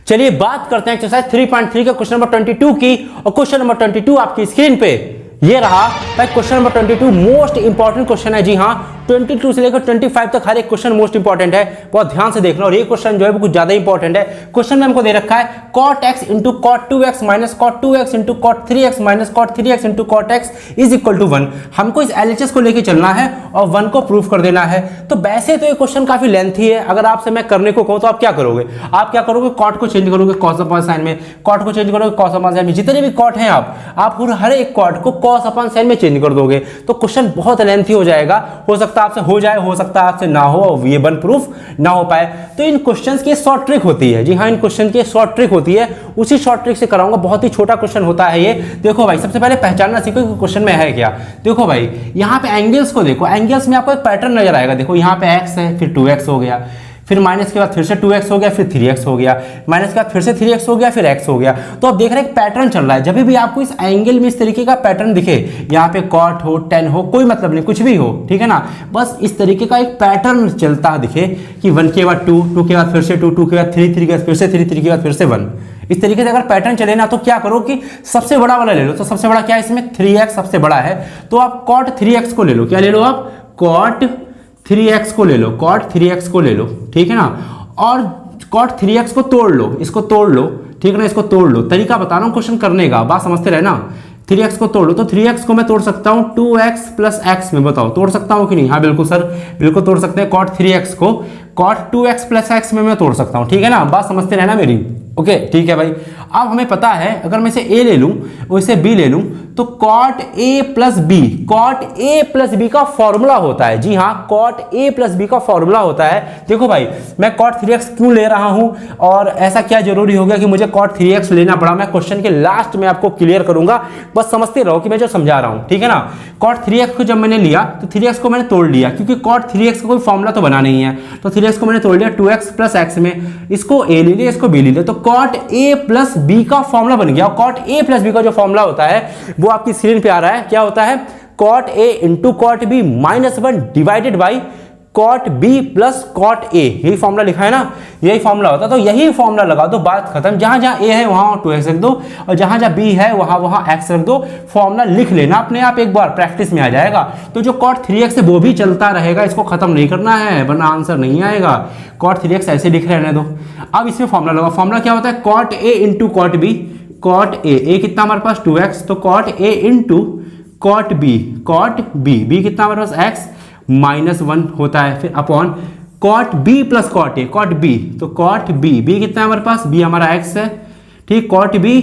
चलिए बात करते हैं एक्सरसाइज 3.3 के क्वेश्चन नंबर 22 की। और क्वेश्चन नंबर 22 आपकी स्क्रीन पे ये रहा भाई। Question number 22 most important question है। जी हाँ, 22 से लेकर 25 तक हर एक क्वेश्चन मोस्ट इंपॉर्टेंट है, बहुत ध्यान से देखना। और ये क्वेश्चन जो है वो कुछ ज्यादा इंपॉर्टेंट है। क्वेश्चन में हमको दे रखा है cot x into cot 2x minus cot 2x into cot 3x minus cot 3x into cot x is equal to 1। हमको इस LHS को लेके चलना है और 1 को प्रूफ कर देना है। तो वैसे तो ये क्वेश्चन काफी लेंथी है। अगर आपसे मैं करने को कहूँ तो आप क्या करोगे? आप क्या करोगे? cot को चेंज करोगे cos अपॉन साइन में, cot को चेंज करोगे cos अपॉन साइन में। जितने भी cot हैं आप हर एक cot को cos अपॉन साइन में चेंज कर दोगे तो क्वेश्चन बहुत लेंथी हो जाएगा। हो सकता है आपसे हो जाए, हो सकता है आपसे ना हो, और ये 1 प्रूफ ना हो पाए। तो इन क्वेश्चंस की शॉर्ट ट्रिक होती है। जी हाँ, इन क्वेश्चन की शॉर्ट ट्रिक होती है, उसी शॉर्ट ट्रिक से कराऊंगा। बहुत ही छोटा क्वेश्चन होता है ये। देखो भाई, सबसे पहले पहचानना सीखो कि क्वेश्चन में है क्या। देखो भाई, यहाँ पे एंगल्स को देखो, एंगल्स में आपको एक पैटर्न नजर आएगा। देखो यहाँ पे x है, फिर 2x हो गया, फिर माइनस के बाद फिर से 2x हो गया, फिर 3x हो गया, माइनस के बाद फिर से 3x हो गया, फिर x हो गया। तो आप देख रहे हैं एक पैटर्न चल रहा है। जब भी आपको इस एंगल में इस तरीके का पैटर्न दिखे, यहाँ पे cot हो, tan हो, कोई मतलब नहीं, कुछ भी हो, ठीक है ना, बस इस तरीके का एक पैटर्न चलता दिखे कि 1 के बाद 2, 2 के बाद फिर से 2, 2 के बाद 3, 3 के बाद फिर से 3, 3 के बाद फिर से 1। इस तरीके से अगर पैटर्न चले ना तो क्या करो कि सबसे बड़ा वाला ले लो। तो सबसे बड़ा क्या है इसमें? 3x सबसे बड़ा है, तो आप cot 3x को ले लो। क्या ले लो आप? cot 3x को ले लो, cot 3x को ले लो, ठीक है ना। और cot 3x को तोड़ लो, इसको तोड़ लो, ठीक है ना, इसको तोड़ लो। तरीका बता रहा हूँ क्वेश्चन करने का, बात समझते रहे ना। 3x को तोड़ लो, तो 3x को मैं तोड़ सकता हूँ 2x प्लस x में। बताओ तोड़ सकता हूँ कि नहीं? हाँ बिल्कुल सर, बिल्कुल तोड़ सकते हैं। cot 3x को cot 2x प्लस x में मैं तोड़ सकता हूँ, ठीक है ना। बात समझते रहना मेरी। ओके ठीक है भाई। अब हमें पता है अगर मैं इसे a ले लूं और इसे b ले लूं तो cot a plus b, cot a plus b का फॉर्मूला होता है। जी हाँ, cot a प्लस b का फॉर्मूला होता है। देखो भाई, मैं cot 3x क्यों ले रहा हूं और ऐसा क्या जरूरी हो गया कि मुझे cot 3x लेना पड़ा, मैं क्वेश्चन के लास्ट में आपको क्लियर करूंगा। बस समझते रहो कि मैं जो समझा रहा हूं, ठीक है ना। cot 3x को जब मैंने लिया तो 3x को मैंने तोड़ लिया, क्योंकि cot 3x का कोई फॉर्मूला तो बना नहीं है। तो 3x को मैंने तोड़ लिया 2x प्लस x में, इसको a ले लिया, इसको b ले लिया, तो cot a प्लस b का फॉर्मूला बन गया। cot a प्लस b का जो फॉर्मूला होता है वो आपकी स्क्रीन पे आ रहा है। क्या होता है? cot a into cot b minus 1 divided by cot b plus cot a। यही फॉर्मूला लिखा है ना, यही फॉर्मूला होता है। तो यही फॉर्मूला लगा दो, बात खत्म। जहां जहां a है वहां 2x रख दो, और जहां जहां b है वहां x रख दो। फॉर्मूला लिख लेना अपने आप, एक बार प्रैक्टिस में आ जाएगा। तो जो cot 3x है वो भी चलता रहेगा, इसको खत्म नहीं करना है वरना आंसर नहीं आएगा। cot 3x ऐसे लिख रहने दो। अब इसमें फॉर्मूला लगा। फॉर्मूला क्या होता है? cot a into cot b, cot a कितना हमारे पास 2x, तो cot a into cot b, cot b कितना हमारे पास x माइनस 1 होता है, फिर upon cot b plus cot a, cot b, तो cot b कितना है हमारे पास? b हमारा x है, ठीक। cot b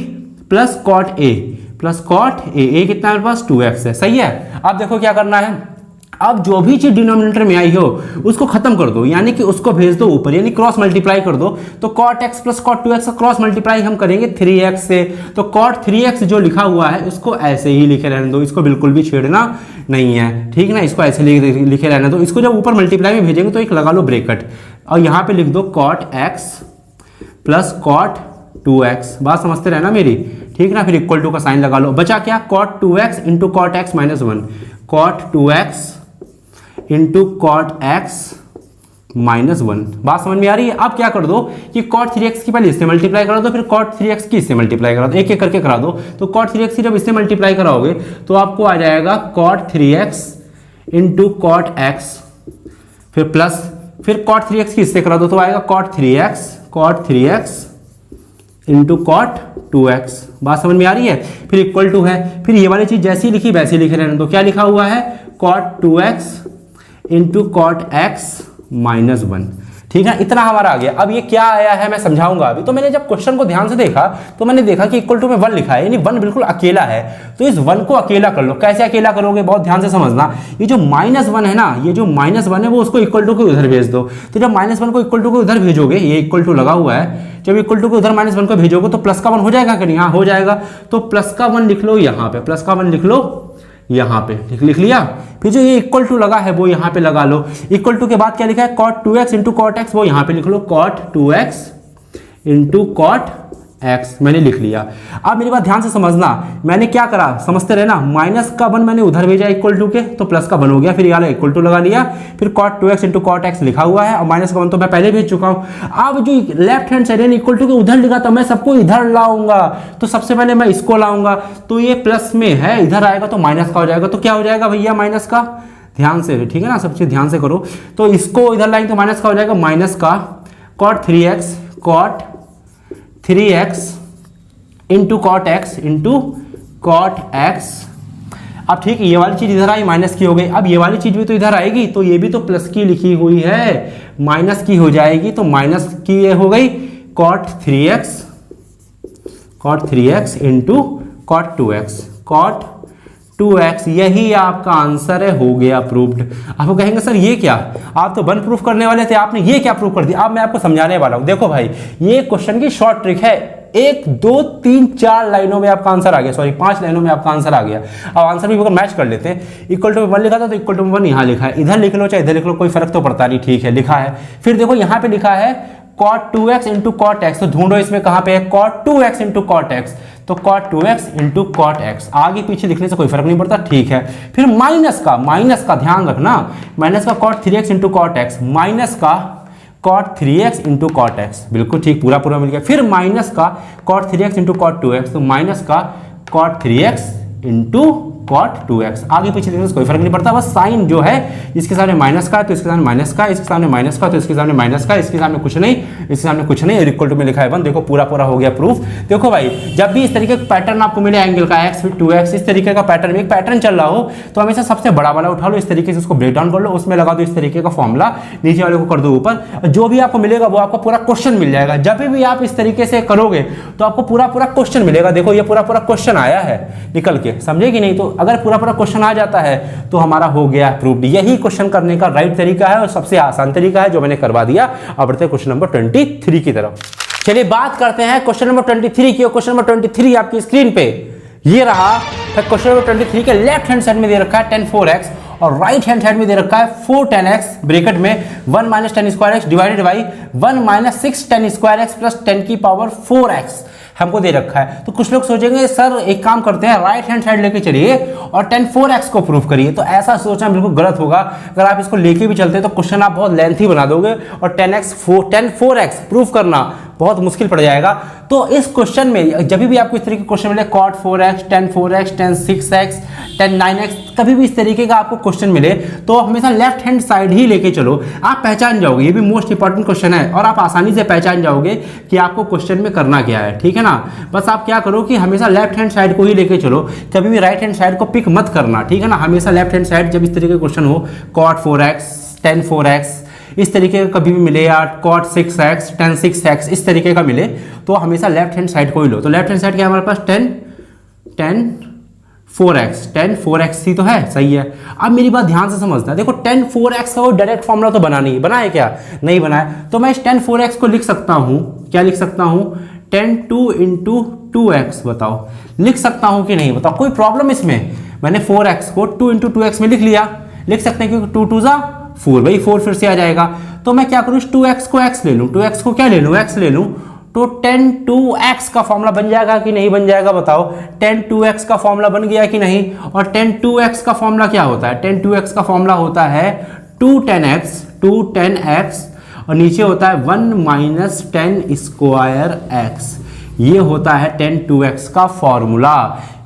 plus cot a plus cot a कितना हमारे पास? 2x है, सही है। अब देखो क्या करना है। अब जो भी चीज डिनोमिनेटर में आई हो उसको खत्म कर दो, यानी कि उसको भेज दो ऊपर, यानी क्रॉस मल्टीप्लाई कर दो। तो cot x plus cot 2x का क्रॉस मल्टीप्लाई हम करेंगे 3x से। तो cot 3x जो लिखा हुआ है उसको ऐसे ही लिखे रहने दो, इसको बिल्कुल भी छेड़ना नहीं है, ठीक ना। इसको ऐसे लिखे रहने दो। इसको जब ऊपर मल्टीप्लाई में भेजेंगे तो एक लगा लो ब्रैकेट, और यहाँ पे लिख दो cot x plus cot 2x। बात समझते रहना मेरी, ठीक ना। फिर इक्वल टू का साइन लगा लो। बचा क्या? cot 2x into cot x minus 1, cot 2x into cot x minus 1। बात समझ में आ रही है? अब क्या कर दो कि cot 3x की पहले इससे मल्टीप्लाई करा दो, फिर cot 3x की इससे मल्टीप्लाई करा दो, एक एक करके करा दो। तो cot 3x की जब इससे मल्टीप्लाई कराओगे तो आपको आ जाएगा cot 3x into cot x, फिर प्लस, फिर cot 3x की इससे करा दो तो आएगा cot 3x into cot 2x। बात समझ में आ रही है? फिर इक्वल टू है, फिर ये वाली चीज जैसी लिखी वैसी लिखे रहने दो। क्या लिखा हुआ है? cot 2x into cot x minus 1, ठीक है। इतना हमारा आ गया। अब ये क्या आया है मैं समझाऊंगा अभी। तो मैंने जब क्वेश्चन को ध्यान से देखा तो मैंने देखा कि इक्वल टू में 1 लिखा है, यानी 1 बिल्कुल अकेला है। तो इस 1 को अकेला कर लो। कैसे अकेला करोगे? बहुत ध्यान से समझना। ये जो माइनस 1 है ना, ये जो माइनस 1 है वो उसको इक्वल टू के उधर भेज दो। तो जब माइनस 1 को इक्वल टू के उधर भेजोगे, ये इक्वल टू लगा हुआ है, जब इक्वल टू के उधर माइनस 1 को भेजोगे तो प्लस का 1 हो जाएगा कि नहीं? हाँ हो जाएगा। तो प्लस का 1 लिख लो यहाँ पे, प्लस का 1 लिख लो यहाँ पे, लिख लिया। फिर जो ये इक्वल टू लगा है वो यहाँ पे लगा लो। इक्वल टू के बाद क्या लिखा है? cot 2x into cot x, वो यहाँ पे लिख लो cot 2x into cot x मैंने लिख लिया। अब मेरी बात ध्यान से समझना, मैंने क्या करा समझते रहे ना, माइनस का 1 मैंने उधर भेजा इक्वल टू के, तो प्लस का 1 हो गया, फिर यहाँ इक्वल टू लगा लिया, फिर cot 2x into cot x लिखा हुआ है, और माइनस का 1 तो मैं पहले भेज चुका हूँ। अब जो लेफ्ट हैंड साइड है इक्वल टू के उधर लिखा था, मैं सबको इधर लाऊंगा, तो सबसे पहले मैं इसको लाऊंगा, तो ये प्लस में है, इधर आएगा तो माइनस का हो जाएगा, तो क्या हो जाएगा भैया माइनस का, ध्यान से, ठीक है ना, सब चीज ध्यान से करो। तो इसको इधर लाएंगे तो माइनस का हो जाएगा, माइनस का cot 3x into cot x into cot x. अब ठीक ये वाली चीज इधर आई, माइनस की हो गई, अब ये वाली चीज भी तो इधर आएगी, तो ये भी तो प्लस की लिखी हुई है, माइनस की हो जाएगी, तो माइनस की ये हो गई cot 3x into cot 2x, cot 2x, यही आपका आंसर है, हो गया प्रूव्ड। आप कहेंगे सर ये क्या, आप तो 1 प्रूफ करने वाले थे, आपने ये क्या प्रूफ कर दिया। अब मैं आपको समझाने वाला हूं, देखो भाई ये क्वेश्चन की शॉर्ट ट्रिक है, 1 2 3 4 लाइनों में आपका आंसर आ गया, सॉरी 5 लाइनों में आपका आंसर आ गया। अब आंसर भी अगर मैच कर लेते हैं, इक्वल टू 1 लिखा था तो इक्वल टू 1 यहाँ लिखा है, इधर लिख लो चाहे इधर लिख लो, कोई फर्क तो पड़ता नहीं, ठीक है लिखा है। फिर देखो यहाँ पे लिखा है cot 2x into cot x, तो ढूंढो इसमें कहां पे है, cot 2x into cot x, तो cot 2x into cot x, आगे पीछे लिखने से कोई फर्क नहीं पड़ता, ठीक है। फिर माइनस का ध्यान रखना, माइनस का cot 3x into cot x, minus का cot 3x into cot x, बिल्कुल ठीक, पूरा पूरा मिल गया। फिर माइनस का cot 3x into cot 2x, तो माइनस का cot 3x into cot 2x, आगे पीछे लिखने से कोई फर्क नहीं पड़ता, बस साइन जो है इसके सामने माइनस का तो इसके सामने माइनस का, इसके सामने माइनस का तो इसके सामने माइनस का, इसके सामने कुछ नहीं, इसके सामने कुछ नहीं, और इक्वल टू में लिखा है 1। देखो पूरा पूरा हो गया प्रूफ। देखो भाई जब भी इस तरीके का पैटर्न आपको मिले, एंगल का x फिर 2x, इस तरीके का पैटर्न में एक पैटर्न चल रहा हो, तो हमेशा सबसे बड़ा वाला उठा लो, इस तरीके से उसको ब्रेक डाउन कर लो, उसमें लगा दो इस तरीके का फॉर्मूला, नीचे वाले को कर दो ऊपर, जो भी आपको मिलेगा वो आपको पूरा क्वेश्चन मिल जाएगा। जब भी आप इस तरीके से करोगे तो आपको पूरा पूरा क्वेश्चन मिलेगा। देखो ये पूरा पूरा क्वेश्चन आया है निकल के, समझे कि नहीं। तो अगर पूरा पूरा क्वेश्चन आ जाता है तो हमारा हो गया प्रूव्ड। यही क्वेश्चन करने का राइट तरीका है और सबसे आसान तरीका है जो मैंने करवा दिया। अब बढ़ते हैं क्वेश्चन नंबर 23 की तरफ। चलिए बात करते हैं क्वेश्चन नंबर 23 की। क्वेश्चन नंबर 23 आपकी स्क्रीन पे ये रहा। क्वेश्चन नंबर 23 के लेफ्ट हैंड साइड में दे रखा है tan 4x और राइट हैंड साइड में दे रखा है 4 tan x ब्रैकेट में 1 - tan square x divided by 1 - 6 tan square x plus 10 की पावर 4x हमको दे रखा है। तो कुछ लोग सोचेंगे सर एक काम करते हैं राइट हैंड साइड लेके चलिए और tan 4x को प्रूफ करिए। तो ऐसा सोचना बिल्कुल गलत होगा। अगर आप इसको लेके भी चलते तो क्वेश्चन आप बहुत लेंथी बना दोगे और tan 4x प्रूफ करना बहुत मुश्किल पड़ जाएगा। तो इस क्वेश्चन में जब भी आपको इस तरीके के क्वेश्चन मिले cot 4x, tan 4x, tan 6x, tan 9x, कभी भी इस तरीके का आपको क्वेश्चन मिले तो हमेशा लेफ्ट हैंड साइड ही लेके चलो। आप पहचान जाओगे, ये भी मोस्ट इंपॉर्टेंट क्वेश्चन है और आप आसानी से पहचान जाओगे कि आपको क्वेश्चन में करना क्या है, ठीक है ना। बस आप क्या करो कि हमेशा लेफ्ट हैंड साइड को ही लेके चलो, कभी भी राइट हैंड साइड को पिक मत करना, ठीक है ना। हमेशा लेफ्ट हैंड साइड जब इस तरीके का क्वेश्चन हो cot 4x, tan 4x इस तरीके का कभी भी मिले या cot 6x, tan 6x इस तरीके का मिले तो हमेशा लेफ्ट हैंड साइड को ही लो। तो लेफ्ट हैंड साइड क्या है हमारे पास tan 4x ही तो है, सही है। अब मेरी बात ध्यान से समझना, देखो tan 4x का वो डायरेक्ट फॉर्मूला तो बना नहीं, बना है क्या, नहीं बना है। तो मैं इस tan 4x को लिख सकता हूँ, क्या लिख सकता हूँ, tan 2 × 2x, बताओ लिख सकता हूँ कि नहीं, बताओ कोई प्रॉब्लम इसमें। मैंने 4x को 2 × 2x में लिख लिया, लिख सकते हैं क्योंकि 2 2 जा 4, भाई 4 फिर से आ जाएगा। तो मैं क्या करूँ, 2x को x ले लूँ, 2x को क्या ले लूँ, x ले लूँ, तो tan 2x का फॉर्मूला बन जाएगा कि नहीं बन जाएगा, बताओ। tan 2x का फॉर्मूला बन गया कि नहीं। और tan 2x का फॉर्मूला क्या होता है, tan 2x का फॉर्मूला होता है 2 tan x और नीचे होता है 1 - tan स्क्वायर x, ये होता है tan 2x का फॉर्मूला।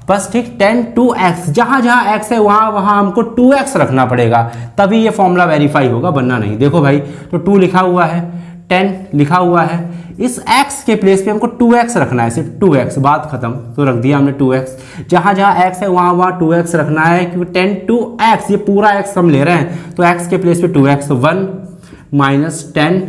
बस ठीक, tan 2x जहां जहां x है वहां हमको 2x रखना पड़ेगा, तभी ये फॉर्मूला वेरीफाई होगा, बनना नहीं। देखो भाई तो 2 लिखा हुआ है, 10 लिखा हुआ है, इस x के प्लेस पे हमको 2x रखना है, सिर्फ 2x, बात खत्म। तो रख दिया हमने 2x, जहां जहां x है वहां 2x रखना है क्योंकि tan 2x ये पूरा x हम ले रहे हैं, तो x के प्लेस पे 2x, 1 - tan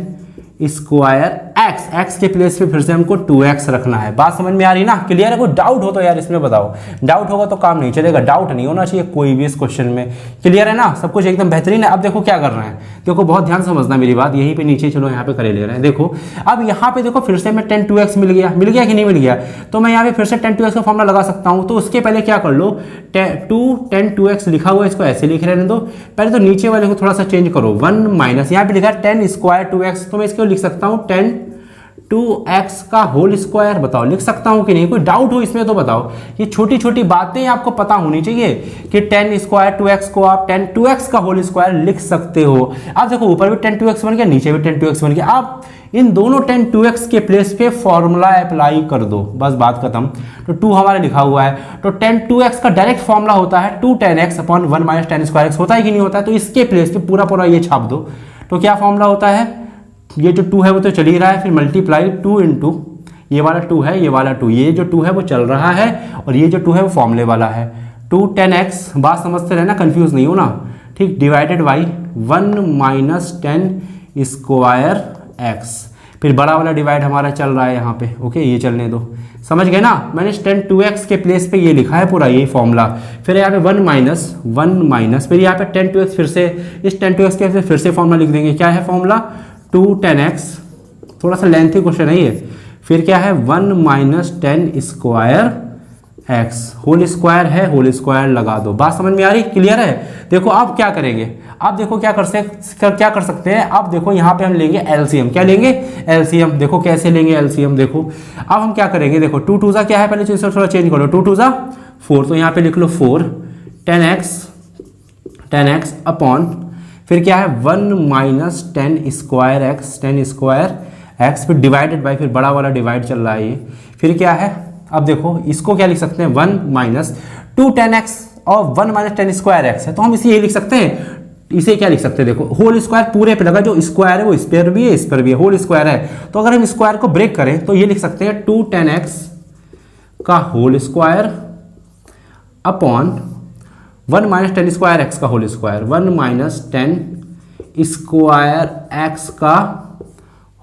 स्क्वायर x के प्लेस पे फिर से हमको 2x रखना है। बात समझ में आ रही ना, क्लियर है। कोई डाउट हो तो यार इसमें बताओ, डाउट होगा तो काम नहीं चलेगा, डाउट नहीं होना चाहिए कोई भी इस क्वेश्चन में, क्लियर है ना, सब कुछ एकदम बेहतरीन है। अब देखो क्या कर रहे हैं, देखो बहुत ध्यान समझना मेरी बात, यहीं पे नीचे चलो यहाँ पे करे ले रहे हैं। देखो अब यहाँ पे देखो फिर से मैं tan 2x मिल गया कि नहीं मिल गया, तो मैं यहाँ पे फिर से tan 2x का फॉर्मूला लगा सकता हूँ। तो उसके पहले क्या कर लो, 2 tan 2x लिखा हुआ है, इसको ऐसे लिख रहने दो। पहले तो नीचे वाले को थोड़ा सा चेंज करो, 1 - यहाँ पे लिखा है tan स्क्वायर 2x, तो मैं इसको लिख सकता हूँ tan 2x का होल स्क्वायर। बताओ लिख सकता हूं कि नहीं, कोई डाउट हो इसमें तो बताओ। ये छोटी छोटी बातें आपको पता होनी चाहिए कि 10 स्क्वायर 2x को आप 2x का होल स्क्वायर लिख सकते हो। आप देखो ऊपर भी 10 2x बन गया, नीचे भी 10 2x बन गया। आप इन दोनों 10 2x के प्लेस पे फॉर्मूला अप्लाई कर दो, बस बात खत्म। तो 2 हमारा लिखा हुआ है, तो 10 2x का डायरेक्ट फॉर्मूला होता है 2 10x upon 1 minus 10 square x। होता है कि नहीं होता है? तो इसके प्लेस पे पूरा पूरा ये छाप दो। तो क्या फॉर्मूला होता है, ये जो 2 है वो तो चल ही रहा है, फिर मल्टीप्लाई 2 इंटू ये वाला 2 है, ये वाला 2, ये जो 2 है वो चल रहा है, और ये जो 2 है वो फॉर्मूले वाला है। 2 10x, बात समझते रहना, कंफ्यूज नहीं हो ना, ठीक, divided by 1 minus 10 square x। फिर बड़ा वाला डिवाइड हमारा चल रहा है यहाँ पे, ओके, ये चलने दो, समझ गए ना। मैंने 10 2x के प्लेस पे ये लिखा है पूरा यही फॉर्मूला। फिर यहाँ पे 1 माइनस फिर यहाँ पे 10 2x, फिर से इस 10 2x के फिर से फॉर्मूला लिख देंगे। क्या है फॉर्मूला, 2 10x, थोड़ा सा लेंथी क्वेश्चन है ये। फिर क्या है 1 minus 10 square x, whole square है, होल स्क्वायर लगा दो। बात समझ में आ रही, क्लियर है? देखो आप क्या करेंगे, आप देखो क्या कर सकते हैं। आप देखो यहाँ पे हम लेंगे एलसीएम। क्या लेंगे, एलसीएम। देखो कैसे लेंगे एलसीएम, देखो अब हम क्या करेंगे। देखो 2 2 क्या है, पहले थोड़ा चेंज करो, 2 2 4, तो यहाँ पे लिख लो 4 10x अपॉन फिर क्या है 1 minus 10 square x, 10 square x, फिर डिवाइडेड बाई, फिर बड़ा वाला डिवाइड चल रहा है ये। फिर क्या है, अब देखो इसको क्या लिख सकते हैं, 1 माइनस 2 10x और 1 माइनस 10 स्क्वायर एक्स है, तो हम इसे ये लिख सकते हैं। इसे क्या लिख सकते हैं, देखो होल स्क्वायर पूरे पे लगा, जो स्क्वायर है वो इस पर भी है, इस पर भी है, होल स्क्वायर है। तो अगर हम स्क्वायर को ब्रेक करें तो ये लिख सकते हैं 2 10x का whole square upon 1 minus 10 square x का whole square, 1 minus 10 square x का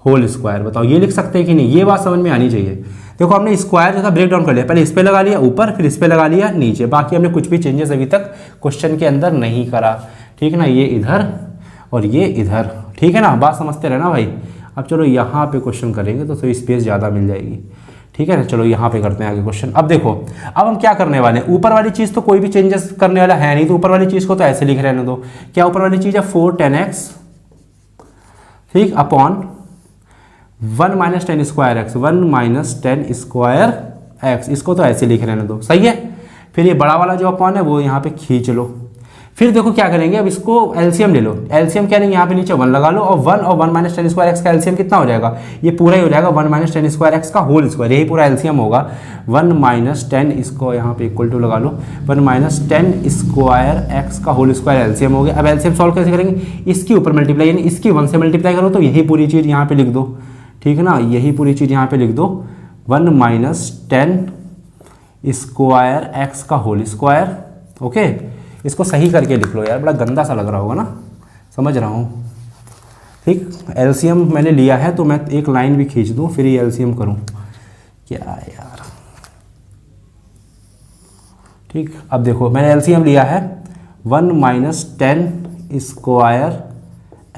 होल स्क्वायर। बताओ ये लिख सकते हैं कि नहीं, ये बात समझ में आनी चाहिए। देखो हमने स्क्वायर जो था ब्रेक डाउन कर लिया, पहले इस पे लगा लिया ऊपर, फिर इस पे लगा लिया नीचे, बाकी हमने कुछ भी चेंजेस अभी तक क्वेश्चन के अंदर नहीं करा, ठीक है ना। ये इधर और ये इधर, ठीक है ना, बात समझते रहना भाई। अब चलो यहाँ पे क्वेश्चन करेंगे तो थोड़ी स्पेस ज़्यादा मिल जाएगी, ठीक है ना। चलो यहाँ पे करते हैं आगे क्वेश्चन। अब देखो अब हम क्या करने वाले हैं, ऊपर वाली चीज़ तो कोई भी चेंजेस करने वाला है नहीं, तो ऊपर वाली चीज़ को तो ऐसे लिख रहने दो। क्या ऊपर वाली चीज़ है, 4 10x, ठीक, upon 1 minus 10 square x, 1 minus 10 square x, इसको तो ऐसे लिख रहने दो, सही है। फिर ये बड़ा वाला जो अपॉन है वो यहाँ पे खींच लो। फिर देखो क्या करेंगे, अब इसको एलसीएम ले लो। एलसीएम क्या लेंगे, यहाँ पे नीचे 1 लगा लो, और 1 और 1 माइनस 10 स्क्वायर एक्स का एलसीएम कितना हो जाएगा, ये पूरा ही हो जाएगा 1 माइनस 10 स्क्वायर एक्स का होल स्क्वायर, यही पूरा एलसीएम होगा। 1 माइनस 10 इसको यहाँ पे इक्वल टू लगा लो, 1 माइनस 10 स्क्वायर एक्स का होल स्क्वायर एलसीएम हो गया। अब एलसीएम सॉल्व कैसे करेंगे, इसके ऊपर मल्टीप्लाई, यानी इसकी 1 से मल्टीप्लाई करो, तो यही पूरी चीज़ यहाँ पे लिख दो, ठीक है ना, यही पूरी चीज़ यहाँ पे लिख दो, 1 माइनस 10 स्क्वायर एक्स का होल स्क्वायर, ओके। इसको सही करके लिख लो यार, बड़ा गंदा सा लग रहा होगा ना, समझ रहा हूँ, ठीक। एलसीएम मैंने लिया है तो मैं एक लाइन भी खींच दूँ, फिर ये एलसीएम करूँ, क्या यार, ठीक। अब देखो मैंने एलसीएम लिया है 1 माइनस 10 स्क्वायर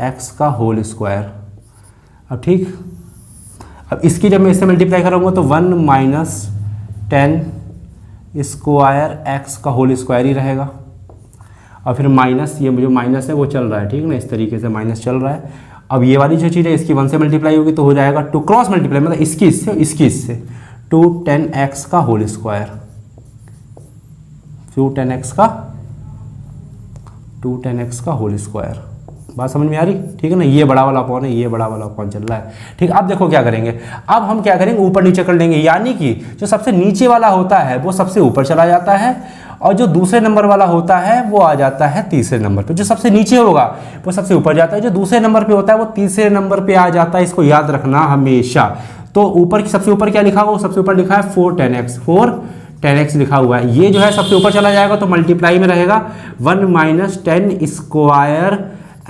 एक्स का होल स्क्वायर। अब ठीक, अब इसकी जब मैं इससे मल्टीप्लाई करूँगा तो 1 माइनस 10 स्क्वायर एक्स का होल स्क्वायर ही रहेगा, और फिर माइनस, ये जो माइनस है वो चल रहा है, ठीक है ना, इस तरीके से माइनस चल रहा है। अब ये वाली जो चीज़ है इसकी 1 से मल्टीप्लाई होगी तो हो जाएगा 2 क्रॉस मल्टीप्लाई, मतलब इसकी इससे 2 10x का होल स्क्वायर, 2 10x का होल स्क्वायर। बात समझ में आ रही, ठीक है ना। ये बड़ा वाला अपॉन है, ये बड़ा वाला अपॉन चल रहा है, ठीक। अब देखो क्या करेंगे, अब हम क्या करेंगे, ऊपर नीचे कर लेंगे, यानी कि जो सबसे नीचे वाला होता है वो सबसे ऊपर चला जाता है, और जो दूसरे नंबर वाला होता है वो आ जाता है तीसरे नंबर पे। जो सबसे नीचे होगा वो सबसे ऊपर जाता है, जो दूसरे नंबर पे होता है वो तीसरे नंबर पे आ जाता है, इसको याद रखना हमेशा। तो ऊपर की सबसे ऊपर क्या लिखा हुआ, सबसे ऊपर लिखा है 4 10x लिखा हुआ है, ये जो है सबसे ऊपर चला जाएगा तो मल्टीप्लाई में रहेगा 1 माइनस 10 स्क्वायर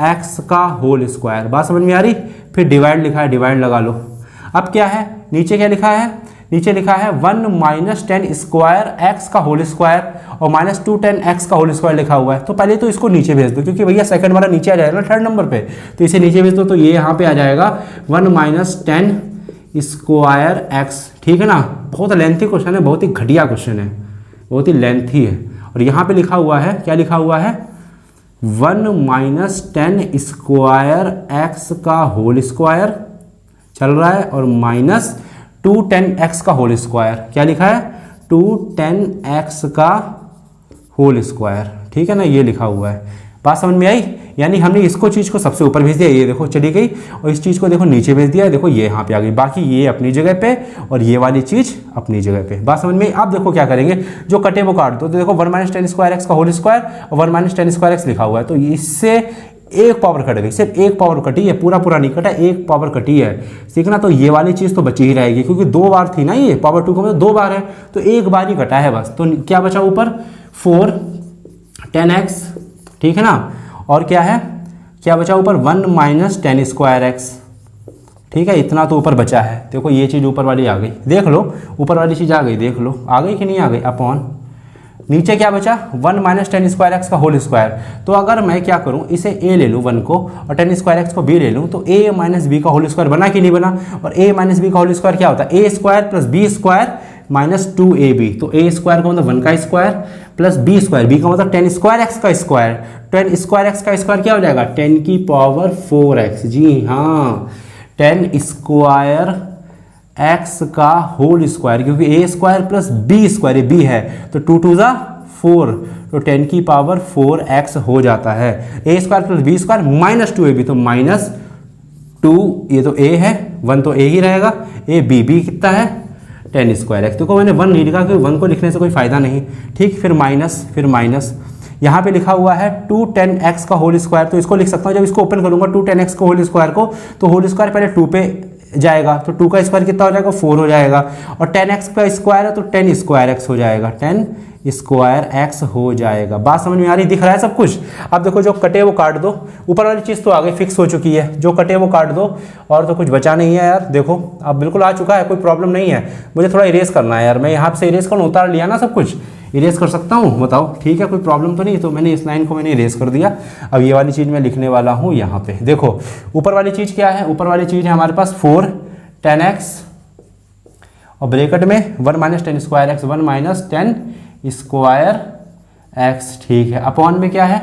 एक्स का होल स्क्वायर। बात समझ में आ रही। फिर डिवाइड लिखा है, डिवाइड लगा लो। अब क्या है, नीचे क्या लिखा है, नीचे लिखा है 1 माइनस 10 स्क्वायर एक्स का होल स्क्वायर, और माइनस 2 10x का होल स्क्वायर लिखा हुआ है। तो पहले तो इसको नीचे भेज दो, क्योंकि भैया सेकंड वाला नीचे आ जाएगा ना थर्ड नंबर पे, तो इसे नीचे भेज दो, तो ये यहाँ पे आ जाएगा 1 माइनस 10 स्क्वायर एक्स, ठीक है ना। बहुत लेंथी क्वेश्चन है, बहुत ही घटिया क्वेश्चन है, बहुत ही लेंथी है। और यहाँ पे लिखा हुआ है, क्या लिखा हुआ है, 1 माइनस 10 स्क्वायर एक्स का होल स्क्वायर, चल रहा है और माइनस 2 10x का होल स्क्वायर, क्या लिखा है 2 10x का होल स्क्वायर, ठीक है ना, ये लिखा हुआ है। बात समझ में आई? यानी हमने इसको चीज़ को सबसे ऊपर भेज दिया, ये देखो चली गई, और इस चीज़ को देखो नीचे भेज दिया, देखो ये यहाँ पे आ गई, बाकी ये अपनी जगह पे और ये वाली चीज़ अपनी जगह पे। बात समझ में? आप देखो क्या करेंगे, जो कटे वो काट दो, तो देखो 1 - 10 स्क्वायर एक्स का होल स्क्वायर और 1 - 10 स्क्वायर एक्स लिखा हुआ है, तो इससे एक पावर कट गई, सिर्फ एक पावर कटी है, पूरा नहीं कटा, एक पावर कटी है, ठीक ना। तो ये वाली चीज़ तो बची ही रहेगी, क्योंकि 2 बार थी ना, ये पावर 2 का मतलब 2 बार है, तो एक बार ही कटा है बस। तो क्या बचा ऊपर 4 10x, ठीक है ना, और क्या है, क्या बचा ऊपर 1 - 10 स्क्वायर एक्स, ठीक है, इतना तो ऊपर बचा है। देखो ये चीज़ ऊपर वाली आ गई, देख लो ऊपर वाली चीज़ आ गई, देख लो आ गई कि नहीं आ गई, अपॉन नीचे क्या बचा 1 - 10 स्क्वायर एक्स का होल स्क्वायर। तो अगर मैं क्या करूं, इसे a ले लूं 1 को और 10 स्क्वायर एक्स को b ले लूं, तो a - b का होल स्क्वायर बना कि नहीं बना, और a - b का होल स्क्वायर क्या होता है a square plus b square minus 2ab, तो a स्क्वायर का मतलब 1 का square plus b square, b का मतलब 10 स्क्वायर एक्स का स्क्वायर, 10 स्क्वायर एक्स का स्क्वायर क्या हो जाएगा 10 की पावर 4x, जी हाँ 10 स्क्वायर एक्स का होल स्क्वायर, क्योंकि a square plus b square, b है तो 2 2 ज़ा 4, तो 10 की पावर 4x हो जाता है। A square plus b square minus 2ab, तो माइनस 2, ये तो a है, 1 तो a ही रहेगा, a b कितना है 10 स्क्वायर एक्स। देखो मैंने 1 नहीं लिखा क्योंकि 1 को लिखने से कोई फायदा नहीं, ठीक। फिर माइनस यहाँ पे लिखा हुआ है 2 10x का होल स्क्वायर, तो इसको लिख सकता हूँ, जब इसको ओपन करूंगा 2 10x का होल स्क्वायर को, तो होल स्क्वायर पहले 2 पे जाएगा, तो 2 का स्क्वायर कितना हो जाएगा 4 हो जाएगा, और 10x का स्क्वायर है तो 10 स्क्वायर x हो जाएगा, 10 स्क्वायर x हो जाएगा। बात समझ में आ रही, दिख रहा है सब कुछ। अब देखो जो कटे वो काट दो, ऊपर वाली चीज़ तो आगे फिक्स हो चुकी है, जो कटे वो काट दो, और तो कुछ बचा नहीं है यार। देखो अब बिल्कुल आ चुका है, कोई प्रॉब्लम नहीं है। मुझे थोड़ा इरेज करना है यार, मैं यहाँ से इरेज करूँ, उतार लिया ना सब कुछ, इरेज कर सकता हूँ, बताओ ठीक है, कोई प्रॉब्लम तो नहीं। तो मैंने इस लाइन को मैंने इरेज कर दिया। अब ये वाली चीज़ मैं लिखने वाला हूँ यहाँ पे। देखो ऊपर वाली चीज़ क्या है, ऊपर वाली चीज़ है हमारे पास 4 10x और ब्रैकेट में 1 - 10 स्क्वायर एक्स, 1 - 10 स्क्वायर एक्स, ठीक है। अपॉन में क्या है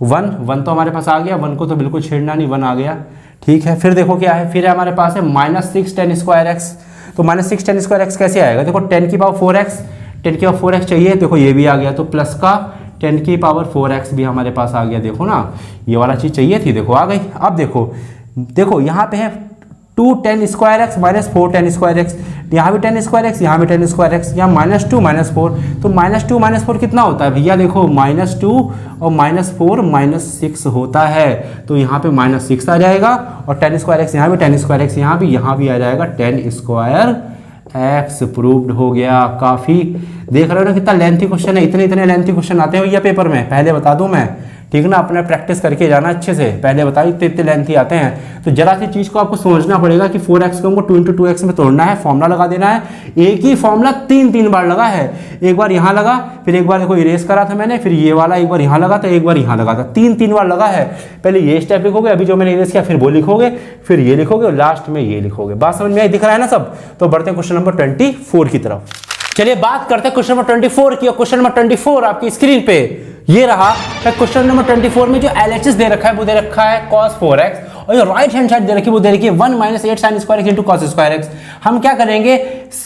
1 तो हमारे पास आ गया, 1 को तो बिल्कुल छेड़ना नहीं, 1 आ गया, ठीक है। फिर देखो क्या है, फिर हमारे पास है -6 10 स्क्वायर एक्स, तो -6 10 स्क्वायर एक्स कैसे आएगा, देखो 10 की पावर 4x, 10 की पावर 4x चाहिए, देखो ये भी आ गया, तो प्लस का 10 की पावर 4x भी हमारे पास आ गया। देखो ना ये वाला चीज़ चाहिए थी, देखो आ गई। अब देखो यहाँ पे है 2 10 square x minus 4 10 square x, यहाँ भी 10 स्क्वायर एक्स, यहाँ भी 10 स्क्वायर एक्स, यहाँ -2 -4, तो -2 -4 कितना होता है भैया, देखो -2 और -4 -6 होता है, तो यहाँ पे -6 आ जाएगा, और 10 स्क्वायर एक्स यहाँ भी, 10 स्क्वायर एक्स यहाँ भी आ जाएगा, 10 स्क्वायर एक्स प्रूव्ड हो गया। काफ़ी देख रहे हो ना कितना लेंथी क्वेश्चन है, इतने लेंथी क्वेश्चन आते हैं भैया पेपर में, पहले बता दूं मैं, ठीक ना। अपना प्रैक्टिस करके जाना अच्छे से, पहले बताओ इतने लेंथी आते हैं। तो जरा सी चीज़ को आपको समझना पड़ेगा कि 4x को हमको 2 × 2x में तोड़ना है, फॉर्मूला लगा देना है। एक ही फॉर्मूला 3 बार लगा है, एक बार यहाँ लगा, फिर एक बार देखो इरेज करा था मैंने, फिर ये वाला एक बार यहाँ लगा था, एक बार यहाँ लगा था, 3 बार लगा है। पहले ये स्टेप लिखोगे, अभी जो मैंने इरेज किया, फिर वो लिखोगे, फिर ये लिखोगे और लास्ट में ये लिखोगे। बात समझ में आई, दिख रहा है ना सब। तो बढ़ते हैं क्वेश्चन नंबर 24 की तरफ। चलिए बात करते हैं क्वेश्चन नंबर 24 की, और क्वेश्चन नंबर 24 आपकी स्क्रीन पे ये रहा। क्वेश्चन नंबर 24 में जो LHS दे रखा है वो दे रखा है cos 4x, और जो राइट हैंड साइड दे रखी है वो दे रखी है 1 - 8 sin square x into cos square x. हम क्या करेंगे,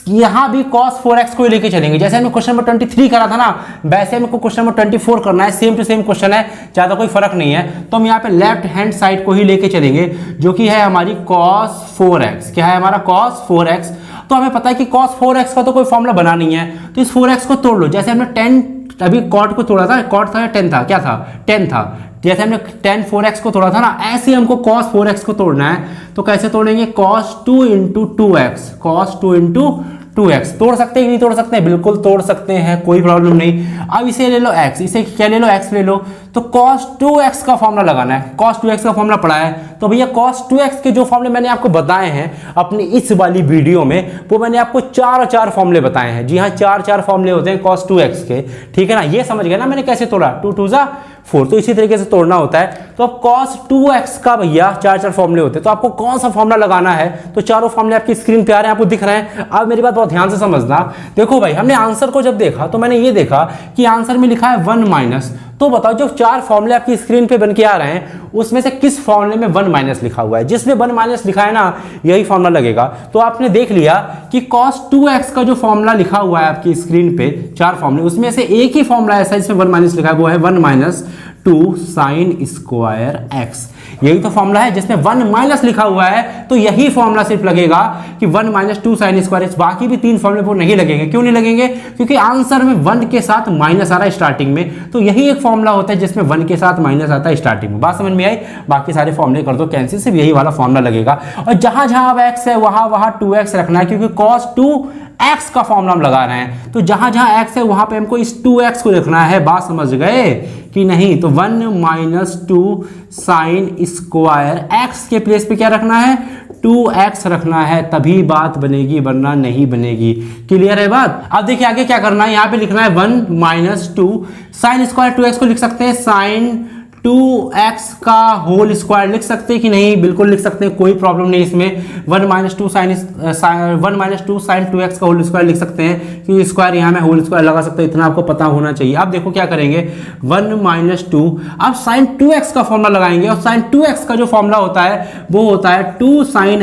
यहाँ भी cos 4x को ही लेके चलेंगे, जैसे हमने क्वेश्चन नंबर 23 करा था ना, वैसे हमको क्वेश्चन नंबर 24 करना है, सेम टू सेम क्वेश्चन है, ज़्यादा कोई फर्क नहीं है। तो हम यहाँ पे लेफ्ट हैंड साइड को ही लेके चलेंगे, जो कि है हमारी cos 4x। क्या है हमारा cos 4x, तो हमें पता है कि cos 4x का तो कोई फॉर्मूला बना नहीं है, तो इस 4x को तोड़ लो। जैसे हमने 10 अभी कॉट को तोड़ा था, कॉट था या 10 था, क्या था 10 था, जैसे हमने 10 4x को तोड़ा था ना, ऐसे ही हमको cos 4x को तोड़ना है। तो कैसे तोड़ेंगे, cos 2 × 2x, cos 2 × 2x। तोड़ सकते हैं कि नहीं तोड़ सकते हैं, बिल्कुल तोड़ सकते हैं, कोई प्रॉब्लम नहीं। अब इसे ले लो x, इसे क्या ले लो x ले लो, तो cos 2x का फॉर्मूला लगाना है। cos 2x का फॉर्मूला पढ़ा है, तो भैया cos 2x के जो फॉर्मूले मैंने आपको बताए हैं अपनी इस वाली वीडियो में, वो मैंने आपको 4 फॉर्मूले बताए हैं। जी हाँ, 4 फॉर्मूले होते हैं cos 2x के, ठीक है ना। ये समझ गए ना मैंने कैसे तोड़ा, 2 2 ज़ा 4, तो इसी तरीके से तोड़ना होता है। तो अब cos 2x का भैया 4 फॉर्मूले होते हैं, तो आपको कौन सा फॉर्मूला लगाना है, तो चारों फॉर्मूले आपकी स्क्रीन पे आ रहे हैं, आपको दिख रहे हैं। अब मेरी बात बहुत ध्यान से समझना। देखो भाई, हमने आंसर को जब देखा तो मैंने ये देखा कि आंसर में लिखा है 1 - तो बताओ जो 4 फॉर्मूले आपकी स्क्रीन पे बन के आ रहे हैं उसमें से किस फॉर्मूले में 1 माइनस लिखा हुआ है? जिसमें 1 माइनस लिखा है ना यही फॉर्मूला लगेगा। तो आपने देख लिया कि cos 2x का जो फॉर्मूला लिखा हुआ है आपकी स्क्रीन पे 4 फॉर्मूले, उसमें से एक ही फॉर्मूला ऐसा जिसमें 1 माइनस लिखा है, वो है 1 माइनस 2 साइन स्क्वायर एक्स। यही तो फॉर्मूला है जिसमें 1 माइनस लिखा हुआ है, तो यही फॉर्मूला सिर्फ लगेगा कि 1 माइनस 2 साइन स्क्वायर एक्स। बाकी भी 3 फॉर्मूले वो नहीं लगेंगे। क्यों नहीं लगेंगे? क्योंकि आंसर में 1 के साथ माइनस आ रहा है स्टार्टिंग में, तो यही एक फॉर्मूला होता है जिसमें 1 के साथ माइनस आता है स्टार्टिंग में। बात समझ में आई? बाकी सारे फॉर्मूले कर दो कैंसिल, सिर्फ यही वाला फॉर्मूला लगेगा। और जहां जहां अब एक्स है वहां 2x रखना है, क्योंकि cos 2x का फॉर्मूला हम लगा रहे हैं, तो जहां जहां x है वहां पे हमको इस 2x को रखना है। बात समझ गए कि नहीं? तो 1 माइनस 2 साइन स्क्वायर एक्स के प्लेस पे क्या रखना है? 2x रखना है, तभी बात बनेगी, वरना नहीं बनेगी। क्लियर है बात? अब देखिए आगे क्या करना है। यहाँ पे लिखना है 1 माइनस 2 साइन स्क्वायर 2x को लिख सकते हैं साइन 2x का होल स्क्वायर लिख सकते हैं कि नहीं? बिल्कुल लिख सकते हैं, कोई प्रॉब्लम नहीं इसमें। 1 माइनस 2 साइन 2x का होल स्क्वायर लिख सकते हैं, क्योंकि स्क्वायर यहाँ में होल स्क्वायर लगा सकते हैं, इतना आपको पता होना चाहिए। अब देखो क्या करेंगे, 1 माइनस 2, अब साइन 2x का फॉर्मूला लगाएंगे, और साइन 2x का जो फॉर्मूला होता है वो होता है 2 sine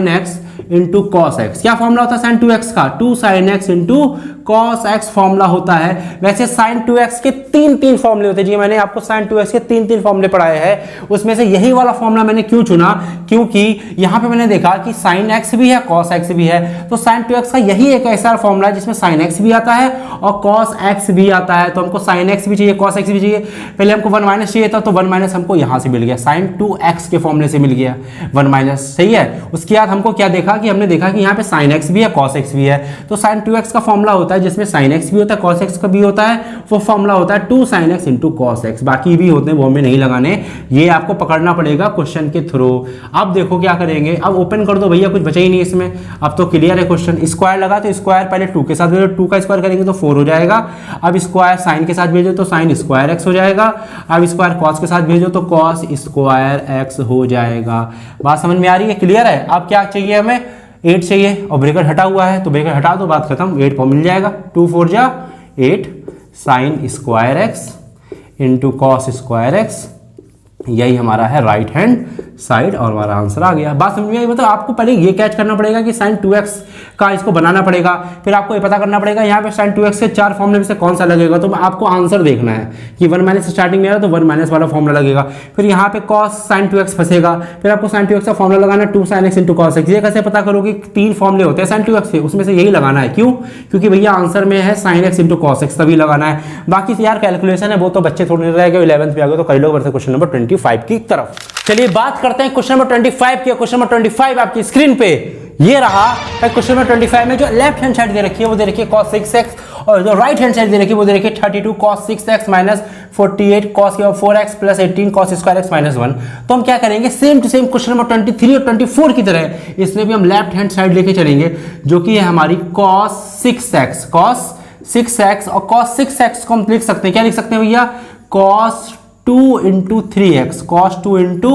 x into cos x. क्या फॉर्मूला होता है साइन 2x का? 2 sine x into cos x formula होता है। वैसे साइन 2x के 3 फॉर्मूले होते हैं जी, मैंने आपको साइन 2x के 3 फॉर्मूले पढ़ाए हैं, उसमें से यही वाला फॉर्मूला मैंने क्यों चुना? क्योंकि यहां पे मैंने देखा कि साइन x भी है कॉस x भी है, तो साइन 2x का यही एक ऐसा फॉर्मूला है जिसमें साइन x भी आता है और कॉस x भी आता है। तो हमको साइन x भी चाहिए, कॉस x भी चाहिए। पहले हमको 1 माइनस चाहिए था, तो 1 माइनस हमको यहां से मिल गया, साइन 2x के फॉर्मूले से मिल गया 1 माइनस। सही है। उसके बाद हमको क्या देखा कि हमने देखा कि यहाँ पे साइन x भी है कॉस x भी है, तो साइन 2x का फॉर्मूला होता है जिसमें साइन x भी होता है कॉस x का भी होता है, वो फॉर्मूला होता है 2 sine x into cos x। बाकी भी होते हैं, वो हमें नहीं लगाने, ये आपको पकड़ना पड़ेगा क्वेश्चन के थ्रू। अब देखो क्या करेंगे, अब ओपन कर दो भैया, कुछ बचा ही नहीं इसमें। अब तो क्लियर है क्वेश्चन। स्क्वायर लगा तो स्क्वायर पहले 2 के साथ भेजो, 2 का स्क्वायर करेंगे तो 4 हो जाएगा। अब स्क्वायर साइन के साथ भेजो तो साइन स्क्वायर x हो जाएगा। अब स्क्वायर कॉस के साथ भेजो तो कॉस स्क्वायर x हो जाएगा। बात समझ में आ रही है? क्लियर है? अब क्या चाहिए हमें? 8 चाहिए, और ब्रेकेट हटा हुआ है तो ब्रेकेट हटा दो, बात खत्म। 8 पर मिल जाएगा, 2 4 जा 8 sine square x into cos square x, यही हमारा है राइट हैंड साइड, और हमारा आंसर आ गया। बात समझ में आई? मतलब आपको पहले ये कैच करना पड़ेगा कि साइन 2x का इसको बनाना पड़ेगा, फिर आपको ये पता करना पड़ेगा यहाँ पे साइन 2x के 4 फॉर्मूले में से कौन सा लगेगा। तो आपको आंसर देखना है कि 1 माइनस स्टार्टिंग में आ रहा है तो 1 माइनस वाला फॉर्मूला लगेगा, फिर यहाँ पे कॉस साइन 2x फंसेगा, फिर आपको साइन 2x का फॉर्मूला लगाना है 2 sine x into cos x. ये कैसे पता करोगे? 3 फॉर्मूले होते हैं साइन 2x के, उसमें से यही लगाना है। क्यों? क्योंकि भैया आंसर में है sine x into cos x, तभी लगाना है। बाकी यार कैलकुलेशन है वो तो बच्चे थोड़ी नहीं रहेगा, 11th में आ गए तो कर लो। क्वेश्चन नंबर 25 की तरफ चलिए बात करते हैं क्वेश्चन नंबर 25 की। क्वेश्चन नंबर 25 आपकी स्क्रीन पे ये रहा। क्वेश्चन नंबर 25 में जो लेफ्ट हैंड साइड दे रखी है वो दे रखी है cos 6x, और जो राइट हैंड साइड दे रखी है वो दे रखी है 32 cos 6x minus 48 cos 4x plus 18 cos square x minus 1। तो हम क्या करेंगे, same to same question number 23 और 24 की तरह इसमें भी हम लेफ्ट हैंड साइड लेके चलेंगे, जो कि है हमारी cos 6x और cos 6x को हम लिख सकते हैं, क्या लिख सकते हैं भैया? cos 2 into 3x, cos 2 into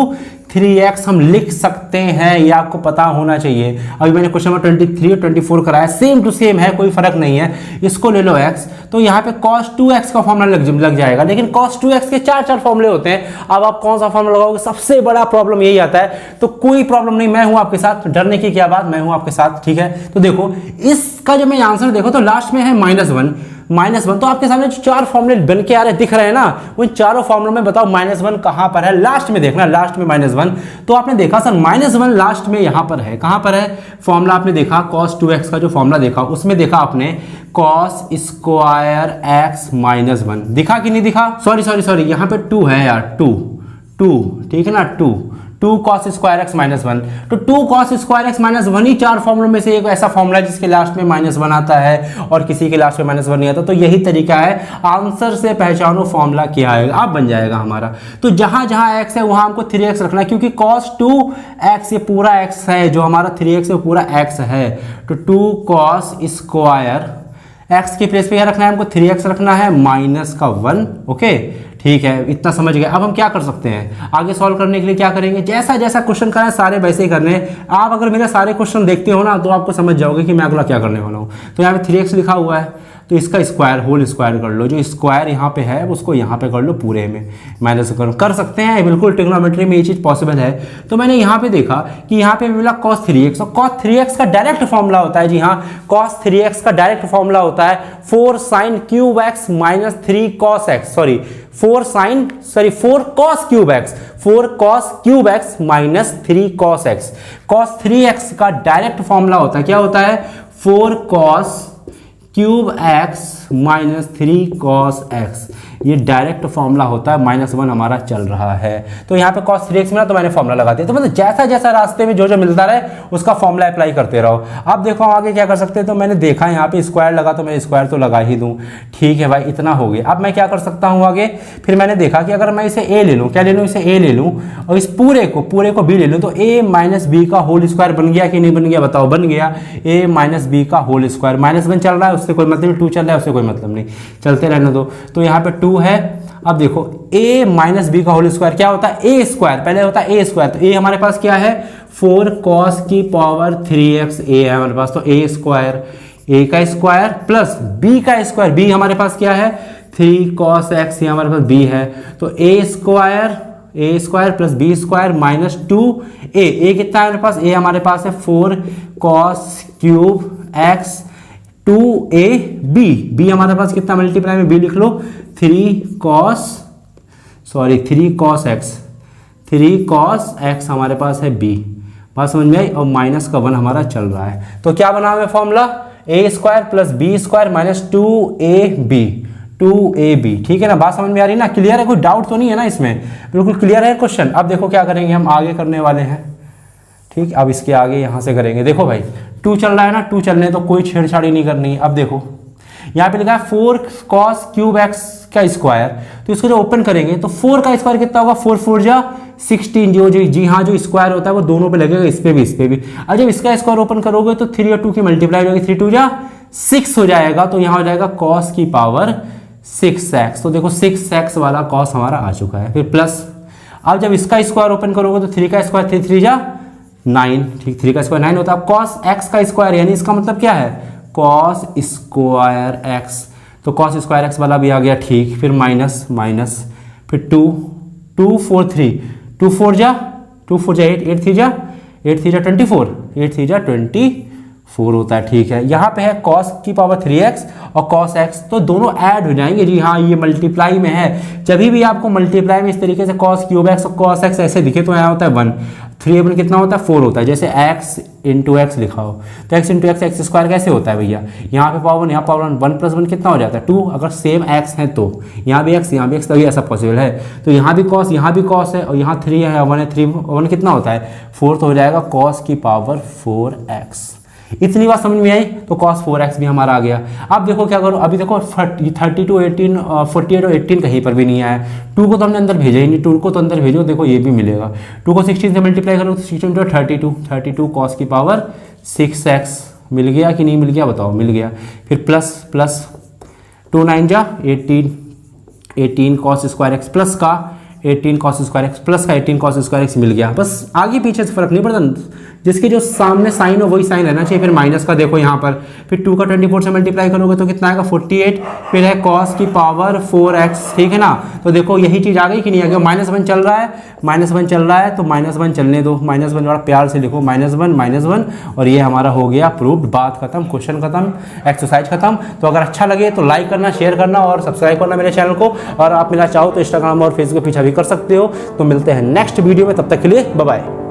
3x हम लिख सकते हैं, ये आपको पता होना चाहिए। अभी मैंने क्वेश्चन नंबर 23 और 24 कराया, सेम टू सेम है, कोई फर्क नहीं है। इसको ले लो x, तो यहाँ पे cos 2x का फॉर्मूला लग जाएगा, लेकिन cos 2x के 4 फॉर्मूले होते हैं। अब आप कौन सा फॉर्मूला लगाओगे? सबसे बड़ा प्रॉब्लम यही आता है। तो कोई प्रॉब्लम नहीं, मैं हूं आपके साथ, डरने की क्या बात, मैं हूं आपके साथ, ठीक है। तो देखो इसका जब मैं आंसर देखो तो लास्ट में है -1, तो आपके सामने जो 4 फॉर्मूले बन के आ रहे दिख रहे हैं ना, उन चारों फॉर्मूलों में बताओ -1 कहां पर है? लास्ट में देखना, लास्ट में -1। तो आपने देखा सर -1 लास्ट में यहां पर है, कहां पर है? फॉर्मूला आपने देखा cos 2x का जो फॉर्मूला देखा, उसमें देखा आपने cos स्क्वायर x माइनस 1, दिखा कि नहीं दिखा? सॉरी यहां पे 2 है यार, 2 ठीक है ना, 2 cos स्क्वायर x माइनस 1। तो 2 cos स्क्वायर x माइनस 1 ही 4 फॉर्मूलों में से एक ऐसा फॉर्मूला है जिसके लास्ट में -1 आता है और किसी के लास्ट में -1 नहीं आता। तो यही तरीका है, आंसर से पहचानो फॉर्मूला क्या है, अब बन जाएगा हमारा। तो जहां जहां x है वहां हमको 3x रखना है, क्योंकि cos 2x ये पूरा x है, जो हमारा 3x है पूरा x है। तो 2 cos स्क्वायर x के प्लेस पे क्या रखना है हमको? 3x रखना है -1, ओके ठीक है, इतना समझ गए। अब हम क्या कर सकते हैं आगे सॉल्व करने के लिए, क्या करेंगे, जैसा जैसा क्वेश्चन करा है सारे वैसे ही करने हैं। आप अगर मेरे सारे क्वेश्चन देखते हो ना तो आपको समझ जाओगे कि मैं अगला क्या करने वाला हूँ। तो यहाँ पे 3x लिखा हुआ है, तो इसका स्क्वायर होल स्क्वायर कर लो, जो स्क्वायर यहाँ पे है उसको यहाँ पे कर लो पूरे में, माइनस कर सकते हैं, बिल्कुल ट्रिग्नोमेट्री में ये चीज़ पॉसिबल है। तो मैंने यहाँ पे देखा कि यहाँ पे मिला cos 3x, और cos 3x का डायरेक्ट फॉर्मूला होता है, जी हाँ, cos 3x का डायरेक्ट फॉर्मूला होता है 4 sin cube x minus 3 cos x, 4 cos cube x, 4 cos cube x minus 3 cos x। cos 3x का डायरेक्ट फॉर्मूला होता है, क्या होता है, 4 cos cube x minus 3 cos x, ये डायरेक्ट फॉर्मूला होता है। -1 हमारा चल रहा है, तो यहाँ पे cos 3x मिला तो मैंने फॉर्मूला लगा दिया। तो मतलब जैसा जैसा रास्ते में जो जो मिलता रहे उसका फॉर्मूला अप्लाई करते रहो। अब देखो आगे क्या कर सकते हैं, तो मैंने देखा यहाँ पे स्क्वायर लगा तो मैं स्क्वायर तो लगा ही दूँ, ठीक है भाई, इतना हो गया। अब मैं क्या कर सकता हूँ आगे, फिर मैंने देखा कि अगर मैं इसे a ले लूँ, क्या ले लूँ, इसे a ले लूँ और इस पूरे को b ले लूँ, तो a माइनस b का होल स्क्वायर बन गया कि नहीं बन गया, बताओ, बन गया। a माइनस b का होल स्क्वायर, -1 चल रहा है उससे कोई मतलब, 2 चल रहा है उससे कोई मतलब नहीं, चलते रहने दो। तो यहाँ पे 2 है। अब देखो a माइनस बी का होल स्क्वायर क्या होता है, a स्क्वायर, पहले होता है a स्क्वायर, तो a हमारे पास क्या है, 4 cos की पावर 3x a है हमारे पास, तो a स्क्वायर, a का स्क्वायर प्लस b का स्क्वायर, b हमारे पास क्या है, 3 cos x, ये हमारे पास b है, तो a square plus b square minus 2a कितना है हमारे पास, a हमारे पास है 4 cos क्यूब x 2ab, हमारे पास कितना मल्टीप्लाई में b लिख लो, 3 cos x हमारे पास है b, बात समझ में आई, और माइनस का 1 हमारा चल रहा है। तो क्या बना है formula, a square plus b square minus 2ab, ठीक है ना, बात समझ में आ रही है ना, क्लियर है, कोई डाउट तो नहीं है ना इसमें, बिल्कुल क्लियर है क्वेश्चन। अब देखो क्या करेंगे, हम आगे करने वाले हैं, ठीक, अब इसके आगे यहाँ से करेंगे। देखो भाई 2 चल रहा है ना, 2 चलने तो कोई छेड़छाड़ी नहीं करनी। अब देखो यहाँ पे लिखा है 4 cos क्यूब x का स्क्वायर, तो इसको जो ओपन करेंगे तो 4 का स्क्वायर कितना होगा, 4 4 जा 16, जो जी हाँ, जो स्क्वायर होता है वो दोनों पे लगेगा, इस पे भी। अब जब इसका स्क्वायर ओपन करोगे तो 3 और 2 की मल्टीप्लाई हो जाएगी, 3 2 जा 6 हो जाएगा, तो यहाँ हो जाएगा cos की पावर 6x, तो देखो 6x वाला cos हमारा आ चुका है। फिर प्लस, अब जब इसका स्क्वायर ओपन करोगे तो 3 का स्क्वायर 3 3 जा 9, ठीक, 3 का स्क्वायर 9 होता है। cos x का स्क्वायर, यानी इसका मतलब क्या है, cos स्क्वायर x, तो cos स्क्वायर x वाला भी आ गया, ठीक। फिर माइनस, फिर 2 4 3, 2 4 जा 8, 8 3 जा 24, 8 3 जा 24 होता है, ठीक है। यहाँ पे है cos की पावर 3x और cos x, तो दोनों ऐड हो जाएंगे, जी हाँ, ये मल्टीप्लाई में है। जब भी आपको मल्टीप्लाई में इस तरीके से cos क्यूब x और cos x ऐसे दिखे तो यहाँ होता है 1, 3 1 कितना होता है, 4 होता है। जैसे x इंटू एक्स लिखा हो तो x इंटू एक्स स्क्वायर कैसे होता है भैया, यहाँ पे पावर 1, यहाँ पावर 1 प्लस 1 कितना हो जाता है 2, अगर सेम x है तो यहाँ भी x तभी ऐसा पॉसिबल है। तो यहाँ भी cos है, और यहाँ 3 है 1 है, 3 1 कितना होता है 4, तो हो जाएगा cos की पावर 4x। इतनी बात समझ में आई, तो cos 4x भी हमारा आ गया। अब देखो क्या करो, अभी देखो 32 18 48 और 18 कहीं पर भी नहीं आया, 2 को तो हमने अंदर भेजा ही नहीं, 2 को तो अंदर भेजो, देखो ये भी मिलेगा। 2 को 16 से मल्टीप्लाई करो तो 16 32 cos की पावर 6x मिल गया कि नहीं मिल गया, बताओ, मिल गया। फिर प्लस 2 9 जा 18 cos स्क्वायर x प्लस का 18 cos स्क्वायर x प्लस का 18 cos स्क्वायर x मिल गया। बस आगे पीछे से फर्क नहीं पड़ता, जिसके जो सामने साइन हो वही साइन रहना चाहिए। फिर माइनस का देखो यहाँ पर, फिर 2 का 24 से मल्टीप्लाई करोगे तो कितना आएगा 48, फिर है cos की पावर 4x, ठीक है ना। तो देखो यही चीज़ आ गई कि नहीं आ गई, -1 चल रहा है, तो -1 चलने दो, -1 बड़ा प्यार से लिखो, -1 और ये हमारा हो गया प्रूव्ड, बात खत्म, क्वेश्चन खत्म, एक्सरसाइज खत्म। तो अगर अच्छा लगे तो लाइक करना, शेयर करना और सब्सक्राइब करना मेरे चैनल को, और आप मिला चाहो तो इंस्टाग्राम और फेसबुक पीछा भी कर सकते हो। तो मिलते हैं नेक्स्ट वीडियो में, तब तक के लिए बाय बाय।